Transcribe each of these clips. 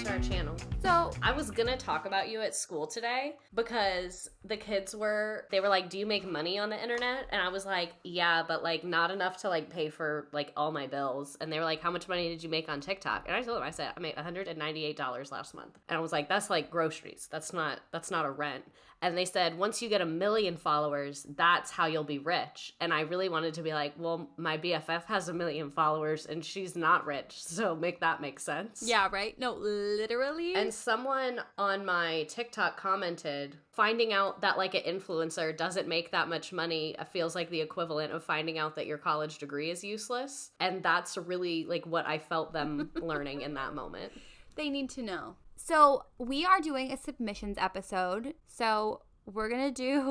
to our channel. So, I was gonna talk about you at school today because the kids were like, do you make money on the internet? And I was like, yeah, but like not enough to like pay for like all my bills. And they were like, how much money did you make on TikTok? And I told them, I said, I made $198 last month. And I was like, that's like groceries. That's not a rent. And they said, once you get 1 million followers, that's how you'll be rich. And I really wanted to be like, well, my BFF has 1 million followers and she's not rich. So make that make sense. yeah, right? No, literally. And someone on my TikTok commented, finding out that like an influencer doesn't make that much money feels like the equivalent of finding out that your college degree is useless. And that's really like what I felt them learning in that moment. They need to know. So we are doing a submissions episode. So we're going to do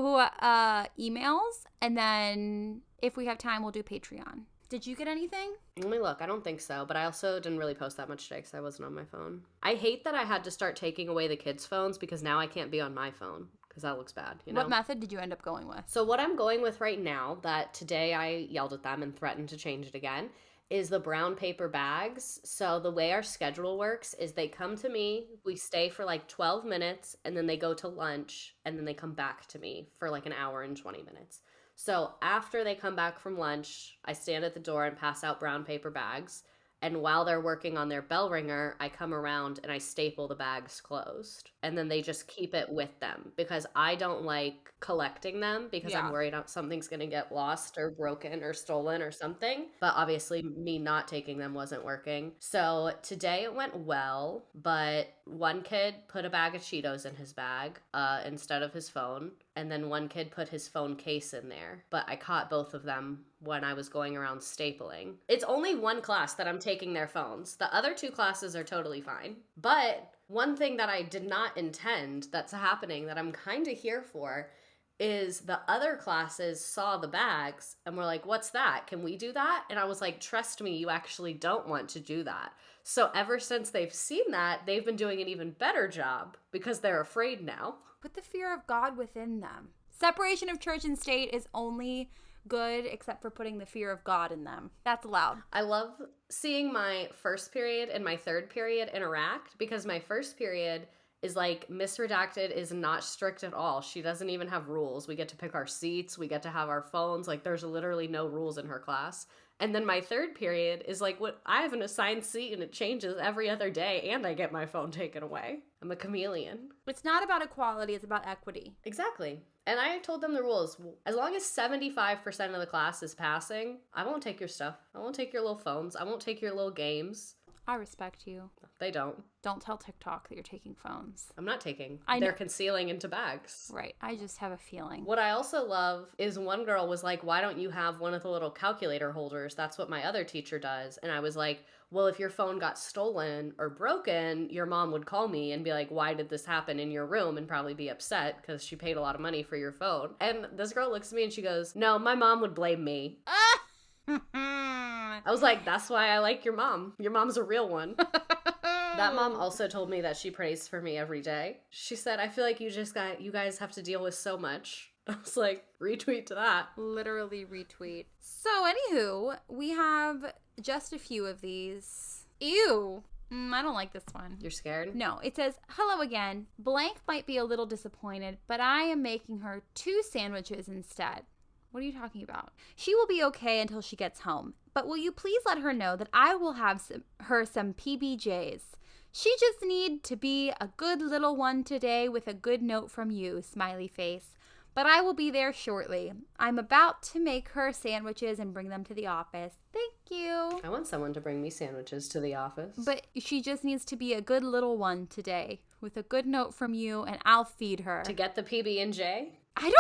emails. And then if we have time, we'll do Patreon. Did you get anything? Let me look. I don't think so. But I also didn't really post that much today because I wasn't on my phone. I hate that I had to start taking away the kids' phones because now I can't be on my phone. Because that looks bad, you know? What method did you end up going with? So what I'm going with right now, that today I yelled at them and threatened to change it again, is the brown paper bags. So the way our schedule works is they come to me, we stay for like 12 minutes, and then they go to lunch, and then they come back to me for like an hour and 20 minutes. So after they come back from lunch, I stand at the door and pass out brown paper bags. And while they're working on their bell ringer, I come around and I staple the bags closed. And then they just keep it with them because I don't like collecting them because I'm worried something's going to get lost or broken or stolen or something. But obviously me not taking them wasn't working. So today it went well, but one kid put a bag of Cheetos in his bag instead of his phone. And then one kid put his phone case in there. But I caught both of them when I was going around stapling. It's only one class that I'm taking their phones. The other two classes are totally fine. But one thing that I did not intend that's happening that I'm kind of here for is the other classes saw the bags and were like, what's that? Can we do that? And I was like, trust me, you actually don't want to do that. So ever since they've seen that, they've been doing an even better job because they're afraid now. Put the fear of God within them. Separation of church and state is only good except for putting the fear of God in them. That's allowed. I love seeing my first period and my third period interact because my first period is like Miss Redacted is not strict at all. She doesn't even have rules. We get to pick our seats. We get to have our phones. Like there's literally no rules in her class. And then my third period is like what I have an assigned seat and it changes every other day and I get my phone taken away. I'm a chameleon. It's not about equality, it's about equity. Exactly. And I told them the rules. As long as 75% of the class is passing, I won't take your stuff. I won't take your little phones. I won't take your little games. I respect you. They don't. Don't tell TikTok that you're taking phones. I'm not taking. They're concealing into bags. Right. I just have a feeling. What I also love is one girl was like, why don't you have one of the little calculator holders? That's what my other teacher does. And I was like, well, if your phone got stolen or broken, your mom would call me and be like, why did this happen in your room? And probably be upset because she paid a lot of money for your phone. And this girl looks at me and she goes, no, my mom would blame me. I was like, that's why I like your mom. Your mom's a real one. That mom also told me that she prays for me every day. She said, I feel like you guys have to deal with so much. I was like, retweet to that. Literally retweet. So anywho, we have just a few of these. Ew. I don't like this one. You're scared? No, it says, hello again. Blank might be a little disappointed, but I am making her 2 sandwiches instead. What are you talking about? She will be okay until she gets home. But will you please let her know that I will have her some PBJs. She just need to be a good little one today with a good note from you, smiley face. But I will be there shortly. I'm about to make her sandwiches and bring them to the office. Thank you. I want someone to bring me sandwiches to the office. But she just needs to be a good little one today with a good note from you and I'll feed her. To get the PB&J? I don't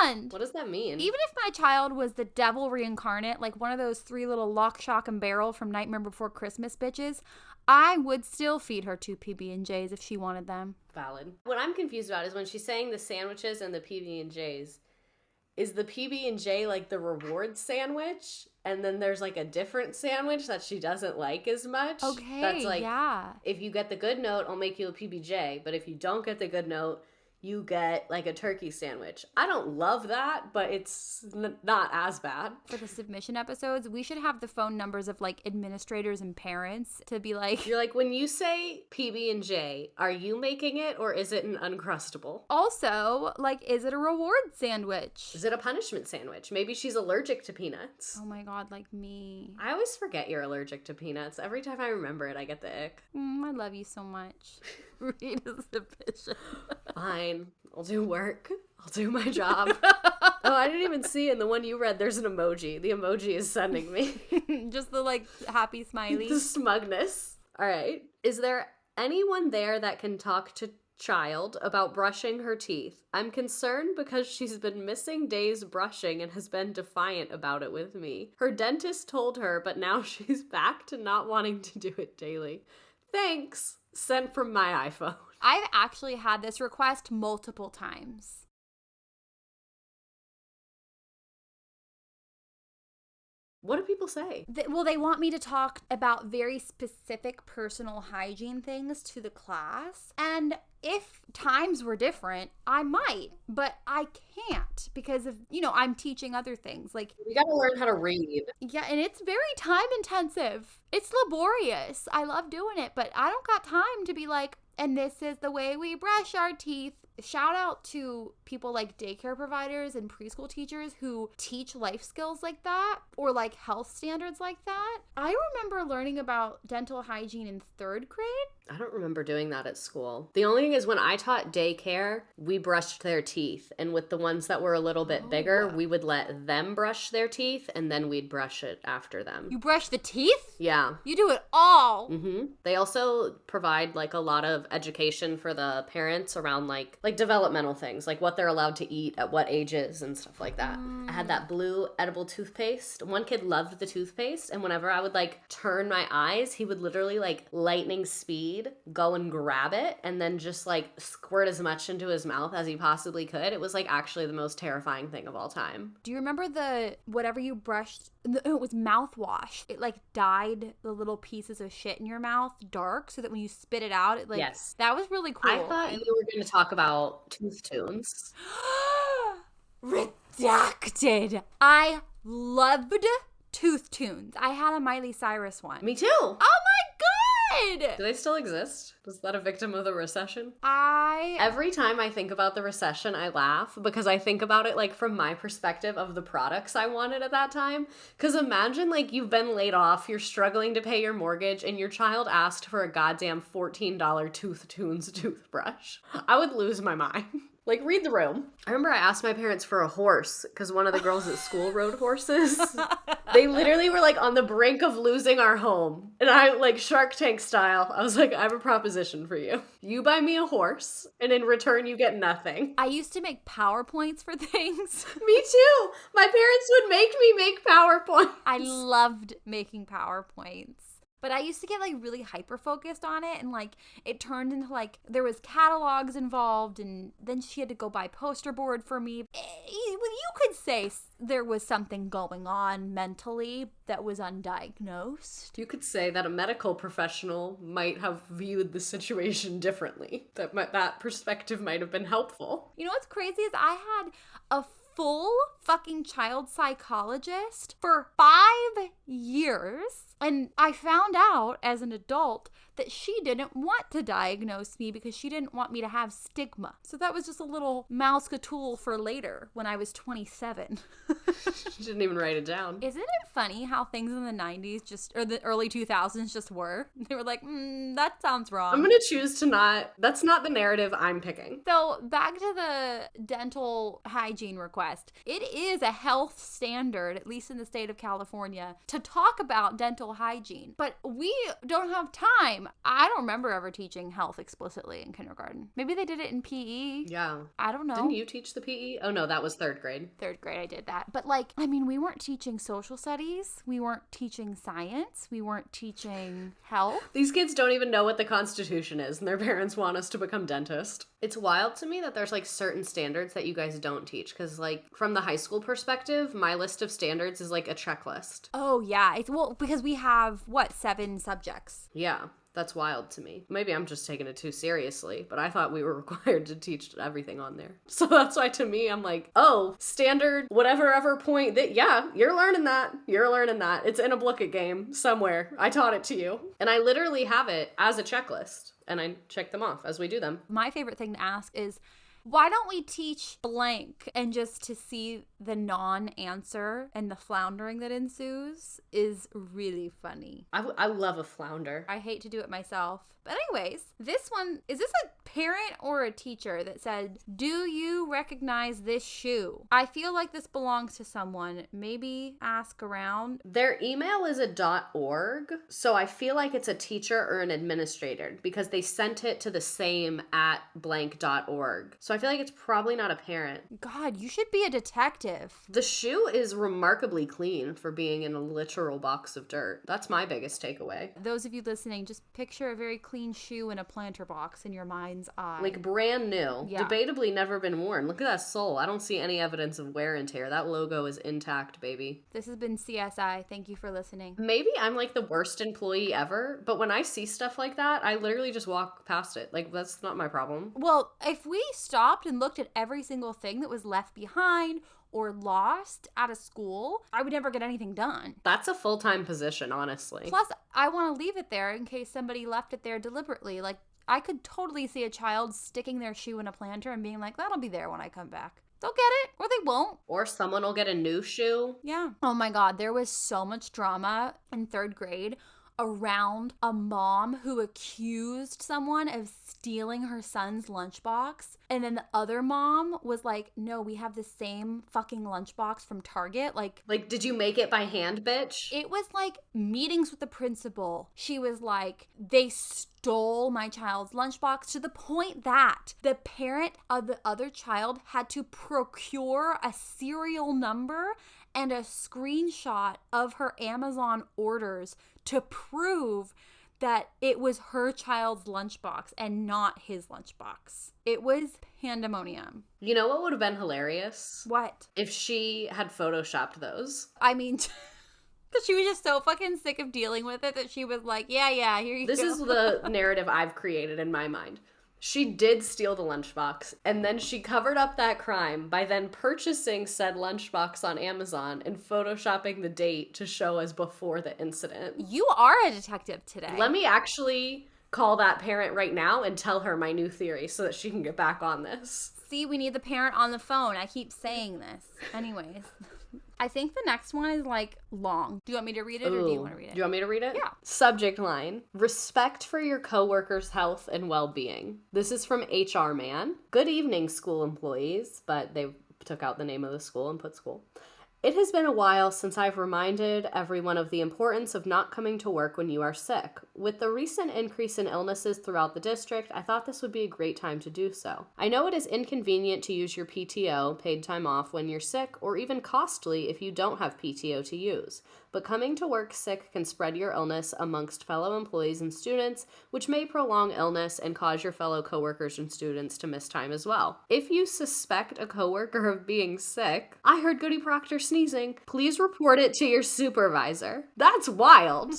understand. What does that mean? Even if my child was the devil reincarnate, like one of those 3 little lock, shock, and barrel from Nightmare Before Christmas bitches, I would still feed her 2 PB&Js if she wanted them. Valid. What I'm confused about is when she's saying the sandwiches and the PB&Js, is the PB&J like the reward sandwich? And then there's like a different sandwich that she doesn't like as much? Okay, that's like, yeah. if you get the good note, I'll make you a PBJ. But if you don't get the good note, you get like a turkey sandwich. I don't love that, but it's not as bad. For the submission episodes, we should have the phone numbers of like administrators and parents to be like, you're like, when you say PB&J, are you making it or is it an Uncrustable? Also, like, is it a reward sandwich? Is it a punishment sandwich? Maybe she's allergic to peanuts. Oh my God, like me. I always forget you're allergic to peanuts. Every time I remember it, I get the ick. I love you so much. Read a submission. Fine. I'll do work. I'll do my job. Oh, I didn't even see in the one you read, there's an emoji. The emoji is sending me. Just the like happy smiley. The smugness. All right. Is there anyone there that can talk to child about brushing her teeth? I'm concerned because she's been missing days brushing and has been defiant about it with me. Her dentist told her, but now she's back to not wanting to do it daily. Thanks. Sent from my iPhone. I've actually had this request multiple times. What do people say? Well, they want me to talk about very specific personal hygiene things to the class. And if times were different, I might, but I can't because of, I'm teaching other things. Like, we got to learn how to read. Yeah, and it's very time intensive. It's laborious. I love doing it, but I don't got time to be like, and this is the way we brush our teeth. Shout out to people like daycare providers and preschool teachers who teach life skills like that or like health standards like that. I remember learning about dental hygiene in 3rd grade. I don't remember doing that at school. The only thing is when I taught daycare, we brushed their teeth. And with the ones that were a little bit bigger, we would let them brush their teeth and then we'd brush it after them. You brush the teeth? Yeah. You do it all. Mm-hmm. They also provide like a lot of education for the parents around like developmental things, like what they're allowed to eat at what ages and stuff like that. I had that blue edible toothpaste. One kid loved the toothpaste, and whenever I would like turn my eyes, he would literally like lightning speed go and grab it and then just like squirt as much into his mouth as he possibly could. It was like actually the most terrifying thing of all time. Do you remember the whatever you brushed? It was mouthwash. It like dyed the little pieces of shit in your mouth dark so that when you spit it out, it like, yes, that was really cool. I thought you were going to talk about tooth tunes. Redacted. I loved tooth tunes. I had a Miley Cyrus one. Me too. Oh my God! Do they still exist? Was that a victim of the recession? Every time I think about the recession, I laugh because I think about it like from my perspective of the products I wanted at that time. Because imagine like you've been laid off, you're struggling to pay your mortgage, and your child asked for a goddamn $14 Tooth Tunes toothbrush. I would lose my mind. Like, read the room. I remember I asked my parents for a horse because one of the girls at school rode horses. They literally were like on the brink of losing our home. And I, like Shark Tank style, I was like, I have a proposition for you. You buy me a horse, and in return you get nothing. I used to make PowerPoints for things. Me too. My parents would make me make PowerPoints. I loved making PowerPoints. But I used to get like really hyper focused on it, and like it turned into like there was catalogs involved, and then she had to go buy poster board for me. You could say there was something going on mentally that was undiagnosed. You could say that a medical professional might have viewed the situation differently. That perspective might have been helpful. You know what's crazy is I had a full fucking child psychologist for 5 years. And I found out as an adult that she didn't want to diagnose me because she didn't want me to have stigma. So that was just a little mouse-tool for later when I was 27. She didn't even write it down. Isn't it funny how things in the 90s or the early 2000s just were? They were like, that sounds wrong. I'm going to choose to not. That's not the narrative I'm picking. So back to the dental hygiene request. It is a health standard, at least in the state of California, to talk about dental hygiene. But we don't have time. I don't remember ever teaching health explicitly in kindergarten. Maybe they did it in PE. Yeah. I don't know. Didn't you teach the PE? Oh no, that was 3rd grade. 3rd grade I did that. But like, I mean, we weren't teaching social studies. We weren't teaching science. We weren't teaching health. These kids don't even know what the Constitution is, and their parents want us to become dentists. It's wild to me that there's like certain standards that you guys don't teach, because like from the high school perspective, my list of standards is like a checklist. Oh yeah. Because we have 7 subjects. Yeah. That's wild to me. Maybe I'm just taking it too seriously, but I thought we were required to teach everything on there. So that's why to me, I'm like, oh, standard, whatever ever point that, yeah, you're learning that. You're learning that. It's in a book it game somewhere. I taught it to you. And I literally have it as a checklist and I check them off as we do them. My favorite thing to ask is, why don't we teach blank? And just to see the non-answer and the floundering that ensues is really funny. I love a flounder. I hate to do it myself. But anyways, this one, is this a parent or a teacher that said, do you recognize this shoe? I feel like this belongs to someone. Maybe ask around. Their email is a .org, so I feel like it's a teacher or an administrator because they sent it to the same at blank.org. So I feel like it's probably not a parent. God, you should be a detective. The shoe is remarkably clean for being in a literal box of dirt. That's my biggest takeaway. Those of you listening, just picture a very clean shoe in a planter box in your mind's eye. Like brand new. Yeah. Debatably never been worn. Look at that sole. I don't see any evidence of wear and tear. That logo is intact, baby. This has been CSI. Thank you for listening. Maybe I'm like the worst employee ever, but when I see stuff like that, I literally just walk past it. Like, that's not my problem. Well, if we stopped and looked at every single thing that was left behind or lost at a school, I would never get anything done. That's a full-time position, honestly. Plus, I want to leave it there in case somebody left it there deliberately. Like, I could totally see a child sticking their shoe in a planter and being like, that'll be there when I come back. They'll get it, or they won't. Or someone will get a new shoe. Yeah. Oh my God, there was so much drama in 3rd grade around a mom who accused someone of stealing her son's lunchbox. And then the other mom was like, no, we have the same fucking lunchbox from Target. Like, did you make it by hand, bitch? It was like meetings with the principal. She was like, they stole my child's lunchbox, to the point that the parent of the other child had to procure a serial number and a screenshot of her Amazon orders to prove that it was her child's lunchbox and not his lunchbox. It was pandemonium. You know what would have been hilarious? What? If she had photoshopped those. I mean, because she was just so fucking sick of dealing with it that she was like, yeah, here you go. This is the narrative I've created in my mind. She did steal the lunchbox, and then she covered up that crime by then purchasing said lunchbox on Amazon and photoshopping the date to show as before the incident. You are a detective today. Let me actually call that parent right now and tell her my new theory so that she can get back on this. See, we need the parent on the phone. I keep saying this. Anyways. I think the next one is like long. Do you want me to read it or do you want to read it? Do you want me to read it? Yeah. Subject line: respect for your coworkers' health and well-being. This is from HR Man. Good evening, school employees, but they took out the name of the school and put school. It has been a while since I've reminded everyone of the importance of not coming to work when you are sick. With the recent increase in illnesses throughout the district, I thought this would be a great time to do so. I know it is inconvenient to use your PTO, paid time off, when you're sick, or even costly if you don't have PTO to use. But coming to work sick can spread your illness amongst fellow employees and students, which may prolong illness and cause your fellow coworkers and students to miss time as well. If you suspect a coworker of being sick, I heard Goodie Proctor sneezing, please report it to your supervisor. That's wild.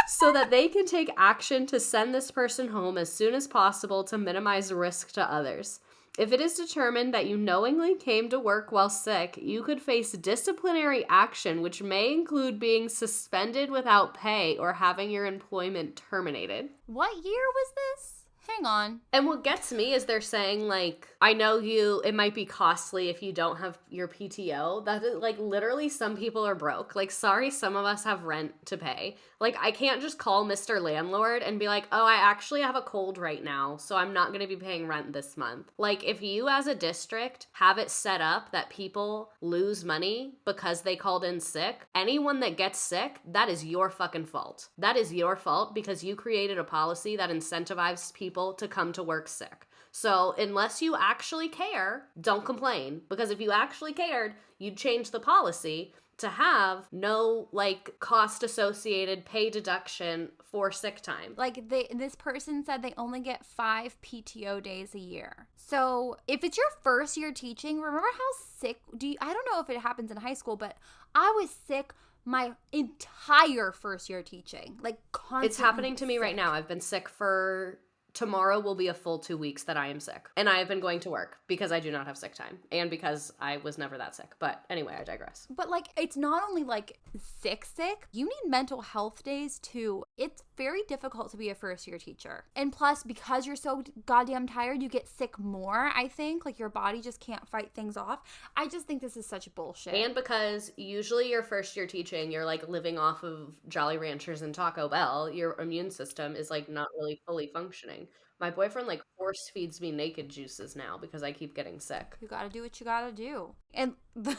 So that they can take action to send this person home as soon as possible to minimize risk to others. If it is determined that you knowingly came to work while sick, you could face disciplinary action, which may include being suspended without pay or having your employment terminated. What year was this? Hang on. And what gets me is they're saying, like, I know it might be costly if you don't have your PTO. That is, like, literally some people are broke. Like, sorry, some of us have rent to pay. Like, I can't just call Mr. Landlord and be like, oh, I actually have a cold right now, so I'm not going to be paying rent this month. Like, if you as a district have it set up that people lose money because they called in sick, anyone that gets sick, that is your fucking fault. That is your fault because you created a policy that incentivizes people to come to work sick. So unless you actually care, don't complain. Because if you actually cared, you'd change the policy to have no, like, cost associated pay deduction for sick time. Like, this person said they only get 5 PTO days a year. So if it's your first year teaching, remember how sick I don't know if it happens in high school, but I was sick my entire first year teaching. Like, constantly It's happening to me sick. right now. I've been sick for tomorrow will be a full 2 weeks that I am sick. And I have been going to work because I do not have sick time and because I was never that sick. But anyway, I digress. But like, it's not only like sick, you need mental health days too. It's very difficult to be a first year teacher. And plus, because you're so goddamn tired, you get sick more, I think. Like, your body just can't fight things off. I just think this is such bullshit. And because usually your first year teaching, you're like living off of Jolly Ranchers and Taco Bell, your immune system is like not really fully functioning. My boyfriend like force feeds me naked juices now because I keep getting sick. You gotta do what you gotta do. And the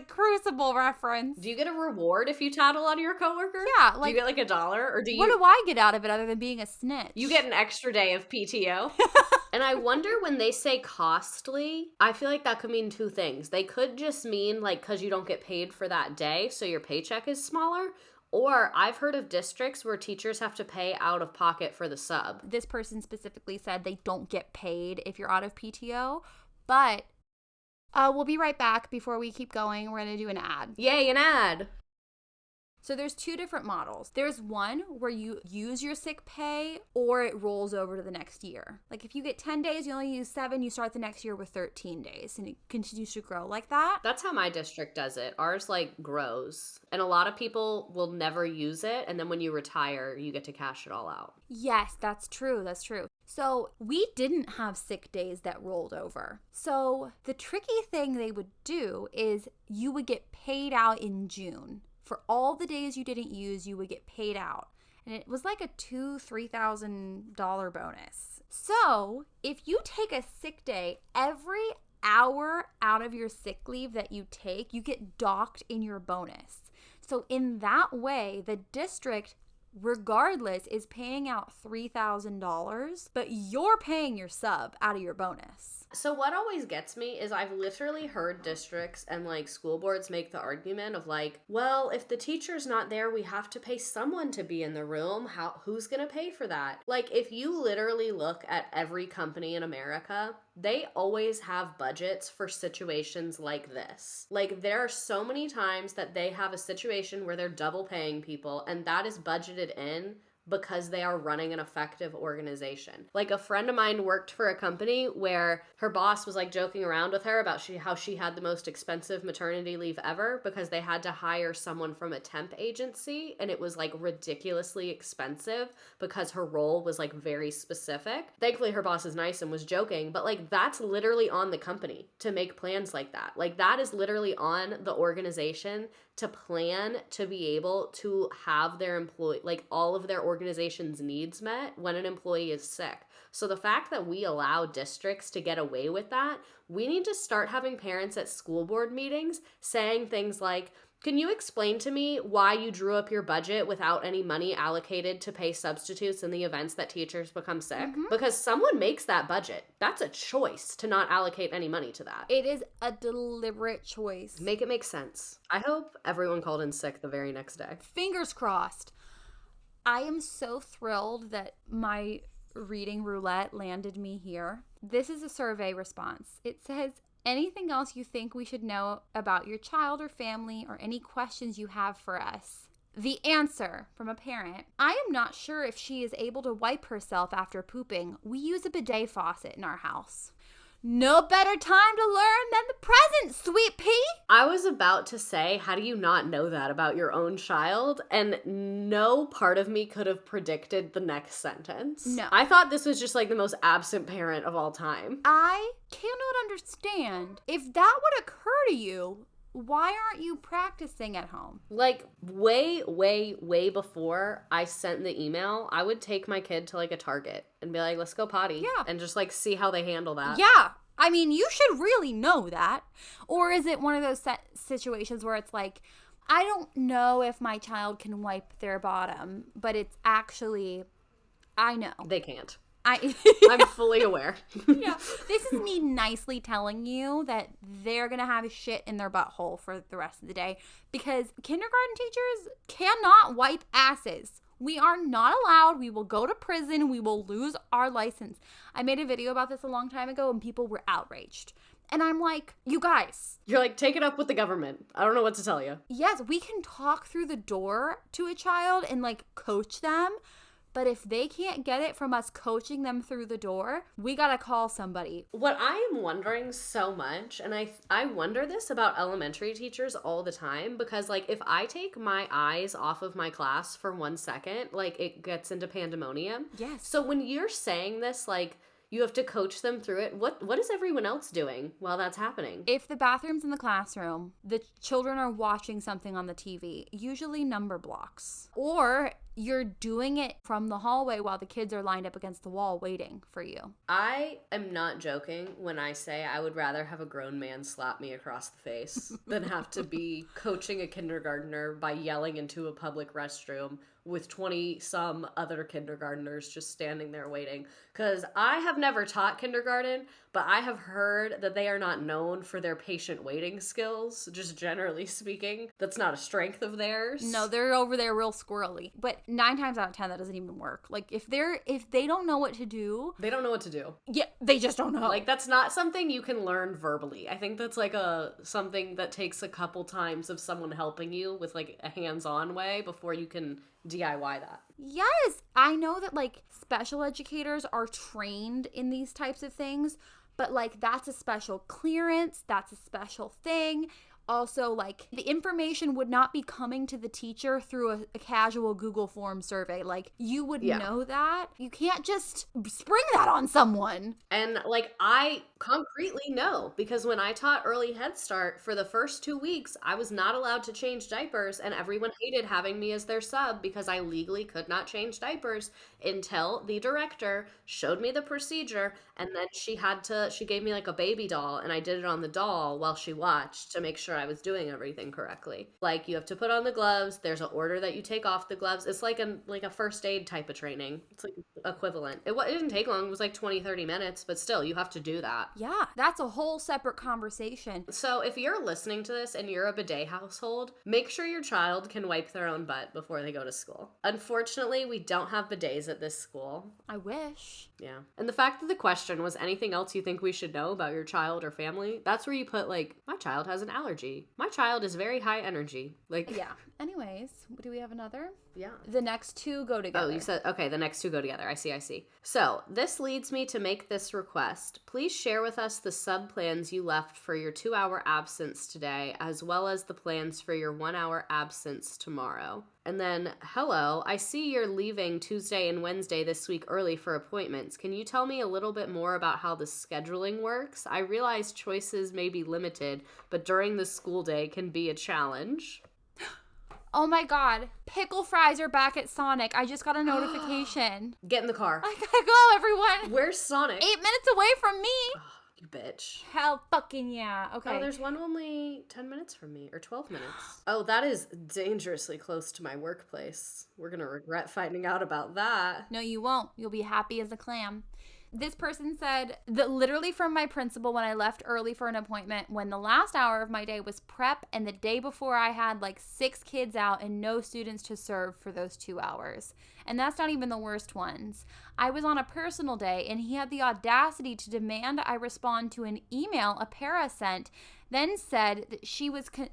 Crucible reference. Do you get a reward if you tattle on your coworker? Yeah, do like, you get like $1 or do you? what do I get out of it other than being a snitch? You get an extra day of PTO. And I wonder when they say costly, I feel like that could mean two things. They could just mean like because you don't get paid for that day, so your paycheck is smaller. Or I've heard of districts where teachers have to pay out of pocket for the sub. This person specifically said they don't get paid if you're out of PTO. But we'll be right back. Before we keep going, we're going to do an ad. Yay, an ad. So there's two different models. There's one where you use your sick pay or it rolls over to the next year. Like, if you get 10 days, you only use 7, you start the next year with 13 days and it continues to grow like that. That's how my district does it. Ours like grows. And a lot of people will never use it. And then when you retire, you get to cash it all out. Yes, that's true. That's true. So we didn't have sick days that rolled over. So the tricky thing they would do is you would get paid out in June. For all the days you didn't use, you would get paid out. And it was like a $2,000-$3,000 bonus. So if you take a sick day, every hour out of your sick leave that you take, you get docked in your bonus. So in that way, the district, regardless, is paying out $3,000, but you're paying your sub out of your bonus. So what always gets me is I've literally heard districts and like school boards make the argument of like, well, if the teacher's not there, we have to pay someone to be in the room. Who's going to pay for that? Like, if you literally look at every company in America, they always have budgets for situations like this. Like, there are so many times that they have a situation where they're double paying people and that is budgeted in because they are running an effective organization. Like, a friend of mine worked for a company where her boss was like joking around with her about how she had the most expensive maternity leave ever because they had to hire someone from a temp agency and it was like ridiculously expensive because her role was like very specific. Thankfully her boss is nice and was joking, but like that's literally on the company to make plans like that. Like, that is literally on the organization to plan to be able to have their employee, like all of their organization's needs met when an employee is sick. So the fact that we allow districts to get away with that, we need to start having parents at school board meetings saying things like, can you explain to me why you drew up your budget without any money allocated to pay substitutes in the events that teachers become sick? Mm-hmm. Because someone makes that budget. That's a choice to not allocate any money to that. It is a deliberate choice. Make it make sense. I hope everyone called in sick the very next day. Fingers crossed. I am so thrilled that my reading roulette landed me here. This is a survey response. It says, anything else you think we should know about your child or family, or any questions you have for us? The answer from a parent: I am not sure if she is able to wipe herself after pooping. We use a bidet faucet in our house. No better time to learn than the present, sweet pea. I was about to say, how do you not know that about your own child? And no part of me could have predicted the next sentence. No. I thought this was just like the most absent parent of all time. I cannot understand. If that would occur to you, why aren't you practicing at home? Like, way before I sent the email, I would take my kid to like a Target and be like, let's go potty. Yeah. And just like see how they handle that. Yeah. I mean, you should really know that. Or is it one of those situations where it's like, I don't know if my child can wipe their bottom, but it's actually, I know. They can't. I'm fully aware. Yeah. This is me nicely telling you that they're going to have shit in their butthole for the rest of the day because kindergarten teachers cannot wipe asses. We are not allowed. We will go to prison. We will lose our license. I made a video about this a long time ago and people were outraged And I'm like, you guys. You're like, take it up with the government. I don't know what to tell you. Yes, we can talk through the door to a child and like coach them. But if they can't get it from us coaching them through the door, we got to call somebody. What I am wondering so much, and I wonder this about elementary teachers all the time, because like if I take my eyes off of my class for 1 second, like it gets into pandemonium. Yes. So when you're saying this, like you have to coach them through it, what is everyone else doing while that's happening? If the bathroom's in the classroom, the children are watching something on the TV, usually number blocks. Or you're doing it from the hallway while the kids are lined up against the wall waiting for you. I am not joking when I say I would rather have a grown man slap me across the face than have to be coaching a kindergartner by yelling into a public restroom with 20 some other kindergartners just standing there waiting. Because I have never taught kindergarten, but I have heard that they are not known for their patient waiting skills, just generally speaking. That's not a strength of theirs. No, they're over there real squirrely. But 9 times out of 10, that doesn't even work. Like, if they don't know what to do... They don't know what to do. Yeah, they just don't know. Like, that's not something you can learn verbally. I think that's like something that takes a couple times of someone helping you with like a hands-on way before you can DIY that. Yes, I know that like special educators are trained in these types of things, but like that's a special clearance, that's a special thing. Also, like, the information would not be coming to the teacher through a casual Google form survey. Like, you would know that. You can't just spring that on someone. And, like, I concretely know, because when I taught early Head Start for the first 2 weeks, I was not allowed to change diapers, and everyone hated having me as their sub because I legally could not change diapers until the director showed me the procedure, and then she gave me, like, a baby doll, and I did it on the doll while she watched to make sure I was doing everything correctly. Like, you have to put on the gloves. There's an order that you take off the gloves. It's like a first aid type of training. It's like equivalent. It didn't take long. It was like 20-30 minutes, but still, you have to do that. Yeah, that's a whole separate conversation. So if you're listening to this and you're a bidet household, make sure your child can wipe their own butt before they go to school. Unfortunately, we don't have bidets at this school. I wish. Yeah. And the fact that the question was anything else you think we should know about your child or family, that's where you put like, my child has an allergy. My child is very high energy. Like, yeah. Anyways, do we have another? Yeah. The next two go together. Oh, you said, okay, the next two go together. I see. So, this leads me to make this request. Please share with us the sub plans you left for your 2-hour absence today, as well as the plans for your 1-hour absence tomorrow. And then, hello, I see you're leaving Tuesday and Wednesday this week early for appointments. Can you tell me a little bit more about how the scheduling works? I realize choices may be limited, but during the school day can be a challenge. Oh my god, pickle fries are back at Sonic. I just got a notification. Get in the car. I gotta go, everyone. Where's Sonic? 8 minutes away from me. Oh, you bitch. Hell fucking yeah. Okay. Oh, there's one only 10 minutes from me, or 12 minutes. Oh, that is dangerously close to my workplace. We're gonna regret finding out about that. No, you won't. You'll be happy as a clam. This person said that literally from my principal when I left early for an appointment, when the last hour of my day was prep and the day before I had like 6 kids out and no students to serve for those 2 hours. And that's not even the worst ones. I was on a personal day and he had the audacity to demand I respond to an email a para sent, then said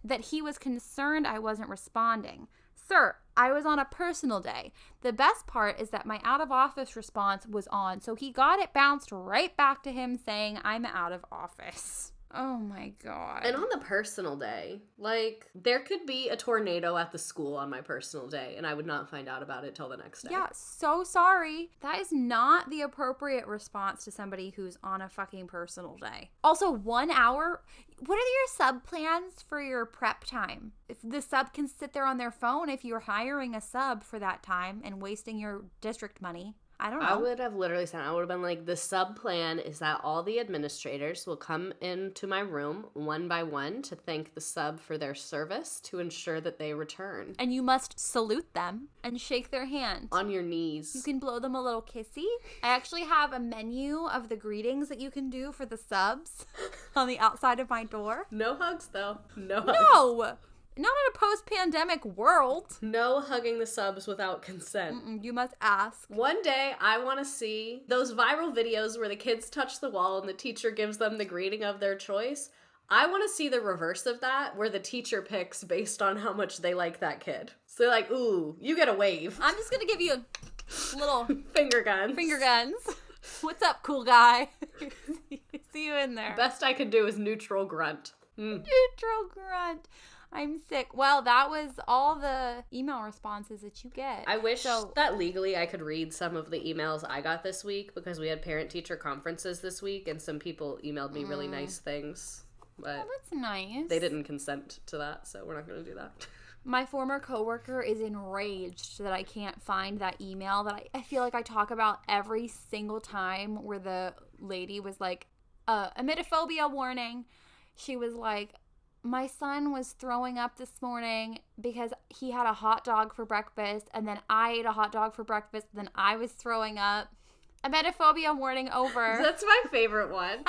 that he was concerned I wasn't responding. Sir, I was on a personal day. The best part is that my out of office response was on, so he got it bounced right back to him saying I'm out of office. Oh my god. And on the personal day, like, there could be a tornado at the school on my personal day, and I would not find out about it till the next day. Yeah, so sorry. That is not the appropriate response to somebody who's on a fucking personal day. Also, 1 hour? What are your sub plans for your prep time? If the sub can sit there on their phone, if you're hiring a sub for that time and wasting your district money. I don't know. I would have literally said, I would have been like, the sub plan is that all the administrators will come into my room one by one to thank the sub for their service to ensure that they return. And you must salute them and shake their hand. On your knees. You can blow them a little kissy. I actually have a menu of the greetings that you can do for the subs on the outside of my door. No hugs, though. No hugs. No! in a post-pandemic world. No hugging the subs without consent. You must ask. One day, I want to see those viral videos where the kids touch the wall and the teacher gives them the greeting of their choice. I want to see the reverse of that, where the teacher picks based on how much they like that kid. So they're like, ooh, you get a wave. I'm just going to give you a little... Finger guns. What's up, cool guy? See you in there. Best I could do is neutral grunt. Neutral grunt. I'm sick. Well, that was all the email responses that you get. I wish that legally I could read some of the emails I got this week, because we had parent-teacher conferences this week and some people emailed me really nice things. But that's nice. They didn't consent to that, so we're not going to do that. My former coworker is enraged that I can't find that email that I feel like I talk about every single time, where the lady was like, emetophobia warning. She was like, my son was throwing up this morning because he had a hot dog for breakfast, and then I ate a hot dog for breakfast, and then I was throwing up. Emetophobia warning over. That's my favorite one.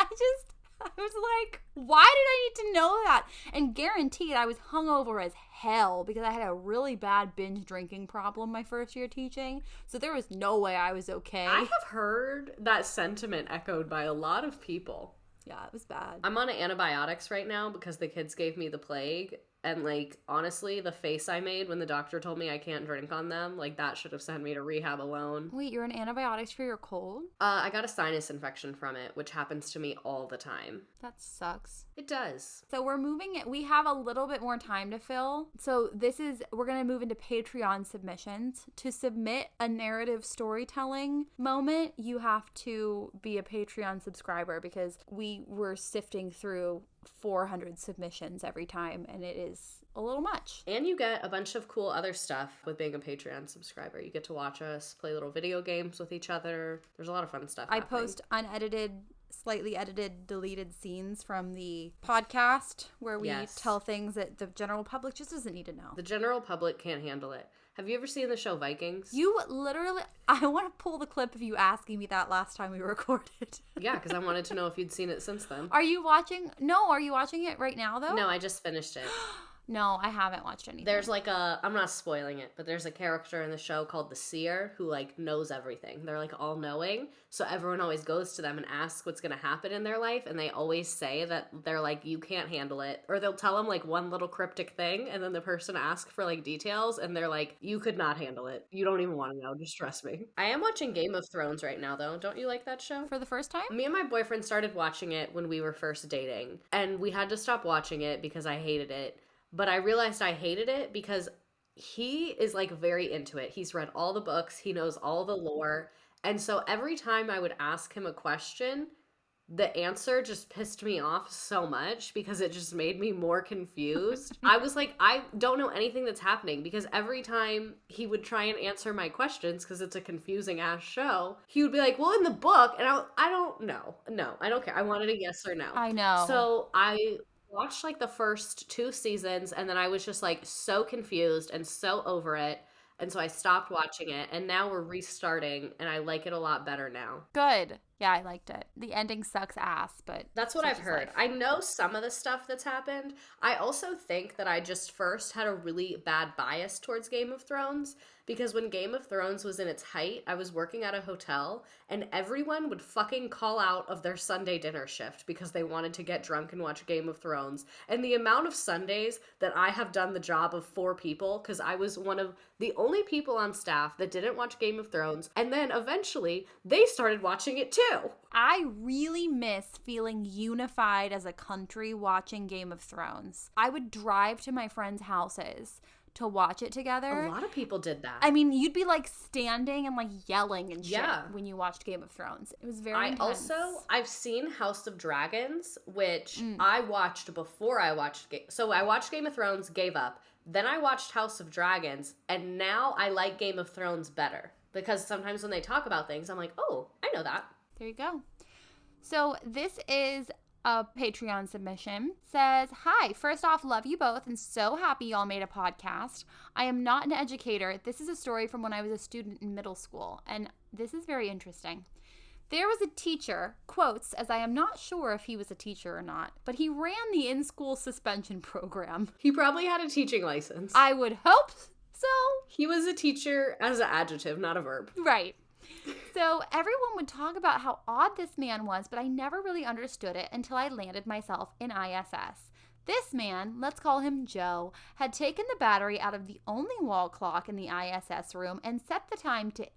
I was like, why did I need to know that? And guaranteed I was hungover as hell because I had a really bad binge drinking problem my first year teaching. So there was no way I was okay. I have heard that sentiment echoed by a lot of people. Yeah, it was bad. I'm on antibiotics right now because the kids gave me the plague. And, like, honestly, the face I made when the doctor told me I can't drink on them, like, that should have sent me to rehab alone. Wait, you're on antibiotics for your cold? I got a sinus infection from it, which happens to me all the time. That sucks. It does. So we're moving it. We have a little bit more time to fill. So we're going to move into Patreon submissions. To submit a narrative storytelling moment, you have to be a Patreon subscriber, because we were sifting through 400 submissions every time, and it is a little much. And you get a bunch of cool other stuff with being a Patreon subscriber. You get to watch us play little video games with each other. There's a lot of fun stuff happening. I post unedited, slightly edited, deleted scenes from the podcast where we tell things that the general public just doesn't need to know. The general public can't handle it. Have you ever seen the show Vikings? You literally... I want to pull the clip of you asking me that last time we recorded. Yeah, because I wanted to know if you'd seen it since then. Are you watching... No, are you watching it right now, though? No, I just finished it. No, I haven't watched anything. There's like I'm not spoiling it, but there's a character in the show called the Seer who like knows everything. They're like all knowing. So everyone always goes to them and asks what's going to happen in their life. And they always say that they're like, you can't handle it. Or they'll tell them like one little cryptic thing. And then the person asks for like details. And they're like, you could not handle it. You don't even want to know. Just trust me. I am watching Game of Thrones right now though. Don't you like that show? For the first time? Me and my boyfriend started watching it when we were first dating. And we had to stop watching it because I hated it. But I realized I hated it because he is like very into it. He's read all the books. He knows all the lore. And so every time I would ask him a question, the answer just pissed me off so much because it just made me more confused. I was like, I don't know anything that's happening, because every time he would try and answer my questions, because it's a confusing ass show, he would be like, well, in the book, and I don't know. No, I don't care. I wanted a yes or no. I know. So I watched like the first 2 seasons, and then I was just like so confused and so over it. And so I stopped watching it, and now we're restarting, and I like it a lot better now. Good. Yeah, I liked it. The ending sucks ass, but... That's what I've heard. I know some of the stuff that's happened. I also think that I just first had a really bad bias towards Game of Thrones, because when Game of Thrones was in its height, I was working at a hotel, and everyone would fucking call out of their Sunday dinner shift because they wanted to get drunk and watch Game of Thrones. And the amount of Sundays that I have done the job of 4 people, because I was one of the only people on staff that didn't watch Game of Thrones, and then eventually they started watching it too. I really miss feeling unified as a country watching Game of Thrones. I would drive to my friends' houses to watch it together. A lot of people did that. I mean, you'd be like standing and like yelling and shit when you watched Game of Thrones. It was very intense. I've seen House of Dragons, which I watched before I watched so I watched Game of Thrones, gave up. Then I watched House of Dragons, and now I like Game of Thrones better. Because sometimes when they talk about things, I'm like, oh, I know that. There you go. So this is a Patreon submission. Says, hi, first off, love you both and so happy y'all made a podcast. I am not an educator. This is a story from when I was a student in middle school, and this is very interesting. There was a teacher, quotes, as I am not sure if he was a teacher or not, but he ran the in-school suspension program. He probably had a teaching license. I would hope so. He was a teacher as an adjective, not a verb. Right. So everyone would talk about how odd this man was, but I never really understood it until I landed myself in ISS. This man, let's call him Joe, had taken the battery out of the only wall clock in the ISS room and set the time to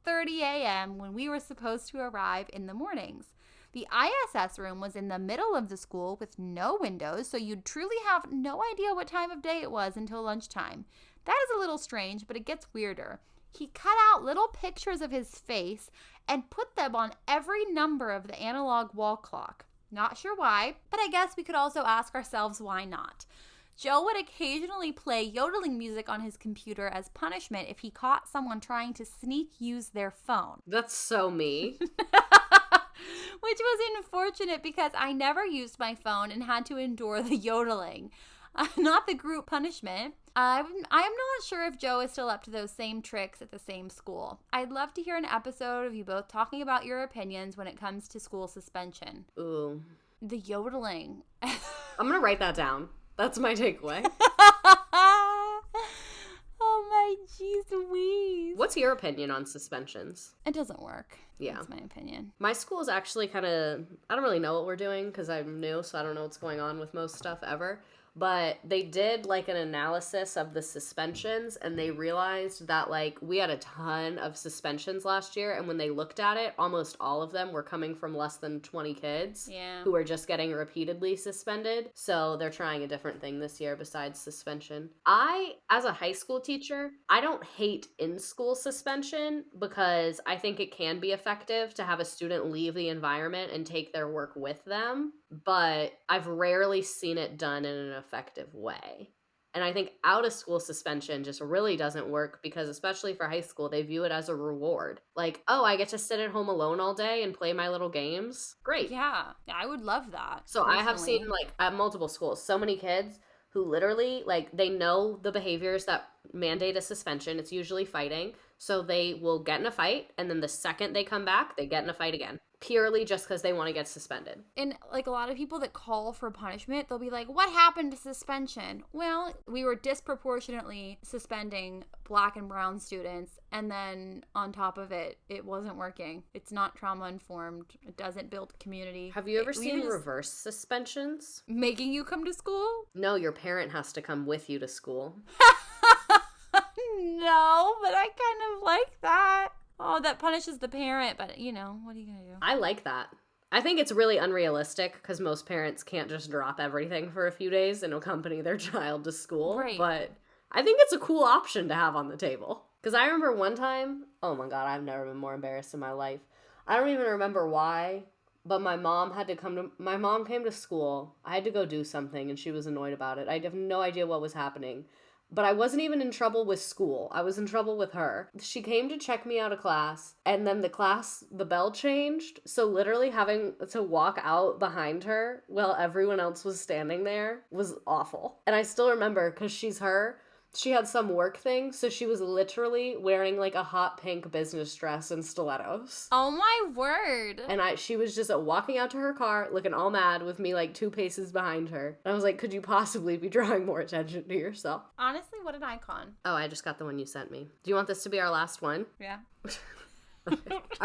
8:30 a.m. when we were supposed to arrive in the mornings. The ISS room was in the middle of the school with no windows, so you'd truly have no idea what time of day it was until lunchtime. That is a little strange, but it gets weirder. He cut out little pictures of his face and put them on every number of the analog wall clock. Not sure why, but I guess we could also ask ourselves why not. Joe would occasionally play yodeling music on his computer as punishment if he caught someone trying to sneak use their phone. That's so me. Which was unfortunate because I never used my phone and had to endure the yodeling. Not the group punishment. I'm not sure if Joe is still up to those same tricks at the same school. I'd love to hear an episode of you both talking about your opinions when it comes to school suspension. Ooh. The yodeling. I'm going to write that down. That's my takeaway. Oh my jeez Louise. What's your opinion on suspensions? It doesn't work. Yeah. That's my opinion. My school is actually kind of, I don't really know what we're doing because I'm new, so I don't know what's going on with most stuff ever. But they did like an analysis of the suspensions and they realized that like we had a ton of suspensions last year. And when they looked at it, almost all of them were coming from less than 20 kids who were just getting repeatedly suspended. So they're trying a different thing this year besides suspension. As a high school teacher, I don't hate in-school suspension because I think it can be effective to have a student leave the environment and take their work with them. But I've rarely seen it done in an effective way. And I think out of school suspension just really doesn't work because especially for high school, they view it as a reward. Like, oh, I get to sit at home alone all day and play my little games. Great. Yeah, I would love that. So personally. I have seen like at multiple schools, so many kids who literally like they know the behaviors that mandate a suspension. It's usually fighting. So they will get in a fight and then the second they come back, they get in a fight again. Purely just because they want to get suspended. And like a lot of people that call for punishment, they'll be like, what happened to suspension? Well, we were disproportionately suspending Black and brown students. And then on top of it, it wasn't working. It's not trauma informed. It doesn't build community. Have you ever seen reverse suspensions? Making you come to school? No, your parent has to come with you to school. No, but I kind of like that. Oh, that punishes the parent, but you know, what are you going to do? I like that. I think it's really unrealistic because most parents can't just drop everything for a few days and accompany their child to school. Right. But I think it's a cool option to have on the table. Because I remember one time, oh my God, I've never been more embarrassed in my life. I don't even remember why, but my mom came to school. I had to go do something and she was annoyed about it. I have no idea what was happening. But I wasn't even in trouble with school. I was in trouble with her. She came to check me out of class, and then the bell changed. So literally having to walk out behind her while everyone else was standing there was awful. And I still remember, because she's her, she had some work thing, so she was literally wearing like a hot pink business dress and stilettos. Oh my word. And she was just walking out to her car looking all mad with me like 2 paces behind her. And I was like, could you possibly be drawing more attention to yourself? Honestly, what an icon. Oh, I just got the one you sent me. Do you want this to be our last one? Yeah. All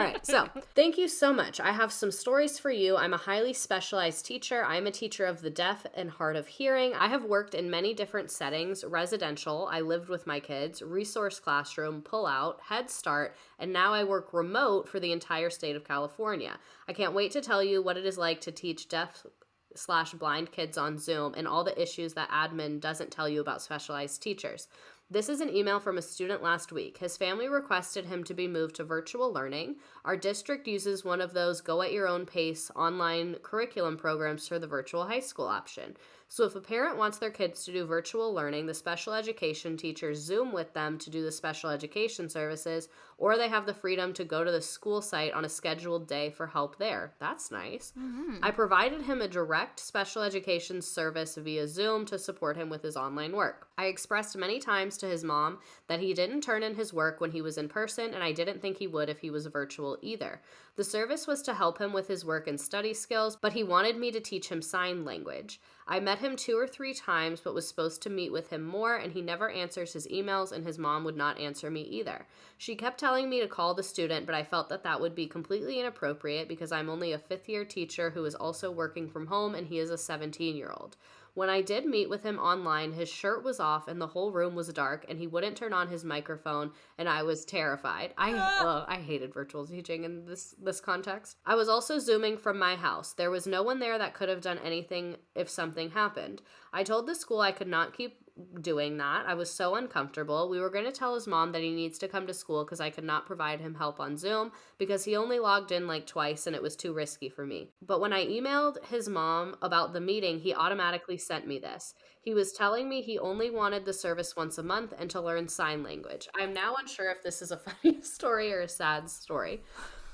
right, so thank you so much. I have some stories for you. I'm a highly specialized teacher. I'm a teacher of the deaf and hard of hearing. I have worked in many different settings: residential, I lived with my kids, resource classroom, pull-out, Head Start, and now I work remote for the entire state of California. I can't wait to tell you what it is like to teach deaf/blind kids on Zoom and all the issues that admin doesn't tell you about specialized teachers. This is an email from a student last week. His family requested him to be moved to virtual learning. Our district uses one of those go-at-your-own-pace online curriculum programs for the virtual high school option. So if a parent wants their kids to do virtual learning, the special education teachers Zoom with them to do the special education services, or they have the freedom to go to the school site on a scheduled day for help there. That's nice. Mm-hmm. I provided him a direct special education service via Zoom to support him with his online work. I expressed many times to his mom that he didn't turn in his work when he was in person, and I didn't think he would if he was virtual either. The service was to help him with his work and study skills, but he wanted me to teach him sign language. I met him 2 or 3 times, but was supposed to meet with him more, and he never answers his emails, and his mom would not answer me either. She kept telling me to call the student, but I felt that that would be completely inappropriate because I'm only a 5th-year teacher who is also working from home, and he is a 17-year-old. When I did meet with him online, his shirt was off and the whole room was dark, and he wouldn't turn on his microphone, and I was terrified. I hated virtual teaching in this context. I was also Zooming from my house. There was no one there that could have done anything if something happened. I told the school I could not keep doing that. I was so uncomfortable. We were going to tell his mom that he needs to come to school because I could not provide him help on Zoom because he only logged in like twice and it was too risky for me. But when I emailed his mom about the meeting, he automatically sent me this. He was telling me he only wanted the service once a month and to learn sign language. I'm now unsure if this is a funny story or a sad story.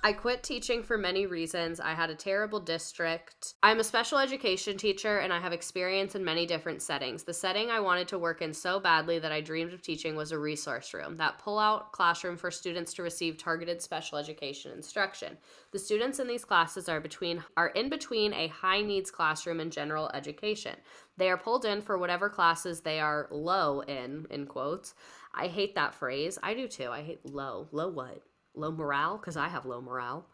I quit teaching for many reasons. I had a terrible district. I'm a special education teacher and I have experience in many different settings. The setting I wanted to work in so badly that I dreamed of teaching was a resource room, that pull-out classroom for students to receive targeted special education instruction. The students in these classes are in between a high-needs classroom and general education. They are pulled in for whatever classes they are low in quotes. I hate that phrase. I do too. I hate low. Low what? Low morale? Because I have low morale.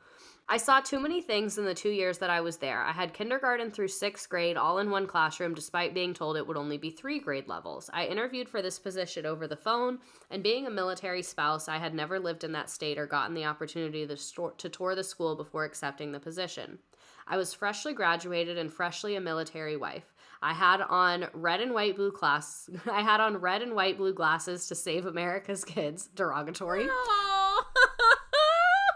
I saw too many things in the 2 years that I was there. I had kindergarten through 6th grade all in one classroom despite being told it would only be 3 grade levels. I interviewed for this position over the phone, and being a military spouse, I had never lived in that state or gotten the opportunity to tour the school before accepting the position. I was freshly graduated and freshly a military wife. I had on red and white blue glasses to save America's kids. Derogatory.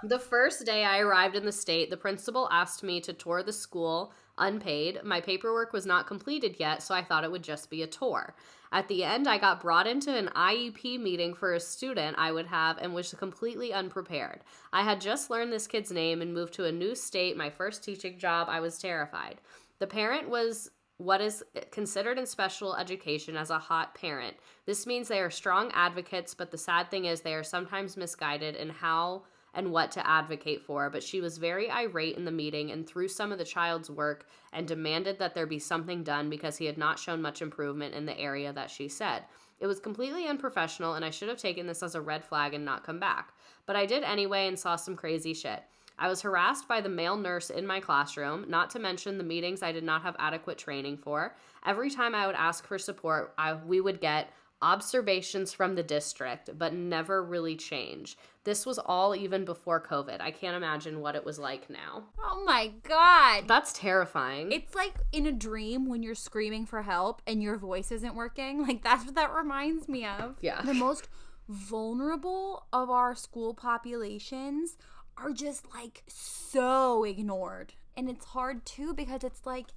The first day I arrived in the state, the principal asked me to tour the school unpaid. My paperwork was not completed yet, so I thought it would just be a tour. At the end, I got brought into an IEP meeting for a student I would have and was completely unprepared. I had just learned this kid's name and moved to a new state, my first teaching job. I was terrified. The parent was what is considered in special education as a hot parent. This means they are strong advocates, but the sad thing is they are sometimes misguided in how and what to advocate for, but she was very irate in the meeting and threw some of the child's work and demanded that there be something done because he had not shown much improvement in the area that she said. It was completely unprofessional, and I should have taken this as a red flag and not come back. But I did anyway and saw some crazy shit. I was harassed by the male nurse in my classroom, not to mention the meetings I did not have adequate training for. Every time I would ask for support, we would get observations from the district, but never really change. This was all even before COVID. I can't imagine what it was like now. Oh my God. That's terrifying. It's like in a dream when you're screaming for help and your voice isn't working. Like, that's what that reminds me of. Yeah. The most vulnerable of our school populations are just like so ignored. And it's hard too because it's like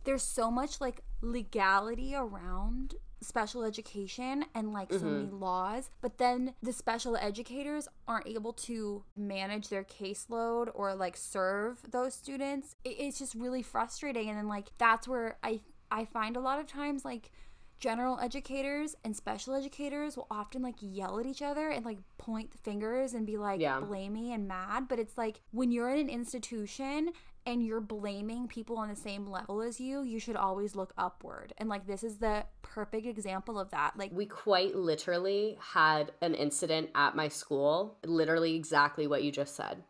there's so much like legality around special education and like so many laws, but then the special educators aren't able to manage their caseload or like serve those students. It's just really frustrating. And then like that's where I find a lot of times like general educators and special educators will often like yell at each other and like point fingers and be like blamey and mad. But it's like when you're in an institution and you're blaming people on the same level as you, you should always look upward. And like this is the perfect example of that. Like we quite literally had an incident at my school, literally exactly what you just said.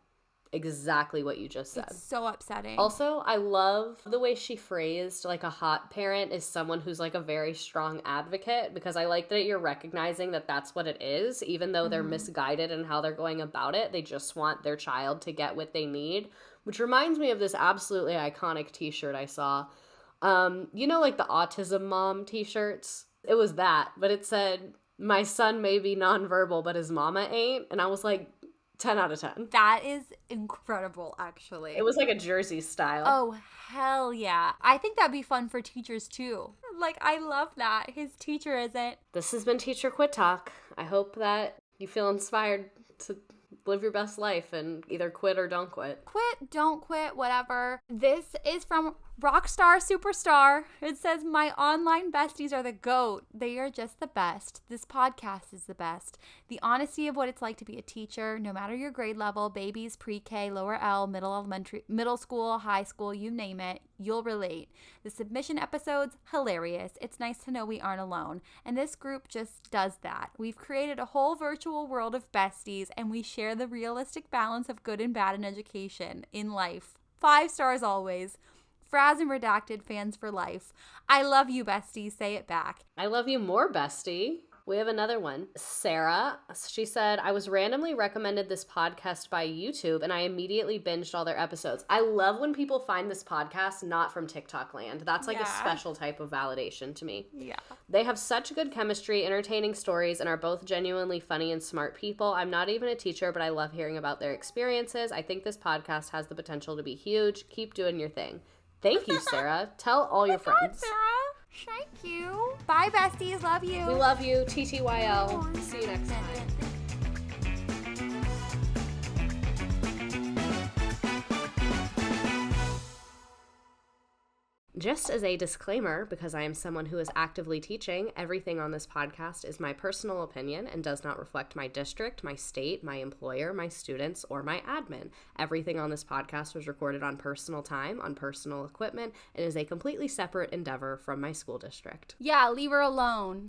Exactly what you just said. It's so upsetting. Also, I love the way she phrased like a hot parent is someone who's like a very strong advocate, because I like that you're recognizing that that's what it is, even though they're misguided in how they're going about it. They just want their child to get what they need, which reminds me of this absolutely iconic t-shirt I saw. You know, like the Autism Mom t-shirts? It was that, but it said, "My son may be nonverbal, but his mama ain't." And I was like, 10 out of 10. That is incredible, actually. It was like a jersey style. Oh, hell yeah. I think that'd be fun for teachers, too. Like, I love that. His teacher isn't. This has been Teacher Quit Talk. I hope that you feel inspired to live your best life and either quit or don't quit. Quit, don't quit, whatever. This is from Rockstar superstar. It says, my online besties are the GOAT. They are just the best. This podcast is the best. The honesty of what it's like to be a teacher, no matter your grade level, babies, pre-K, lower L, middle school, high school, you name it, you'll relate. The submission episodes, hilarious. It's nice to know we aren't alone. And this group just does that. We've created a whole virtual world of besties, and we share the realistic balance of good and bad in education, in life. 5 stars always. Fraz and Redacted fans for life. I love you, bestie. Say it back. I love you more, bestie. We have another one. Sarah, she said, I was randomly recommended this podcast by YouTube and I immediately binged all their episodes. I love when people find this podcast not from TikTok land. That's like a special type of validation to me. Yeah. They have such good chemistry, entertaining stories, and are both genuinely funny and smart people. I'm not even a teacher, but I love hearing about their experiences. I think this podcast has the potential to be huge. Keep doing your thing. Thank you, Sarah. Tell all your friends. God, Sarah. Thank you. Bye, besties. Love you. We love you. TTYL. See you next time. Just as a disclaimer, because I am someone who is actively teaching, everything on this podcast is my personal opinion and does not reflect my district, my state, my employer, my students, or my admin. Everything on this podcast was recorded on personal time, on personal equipment, and is a completely separate endeavor from my school district. Yeah, leave her alone.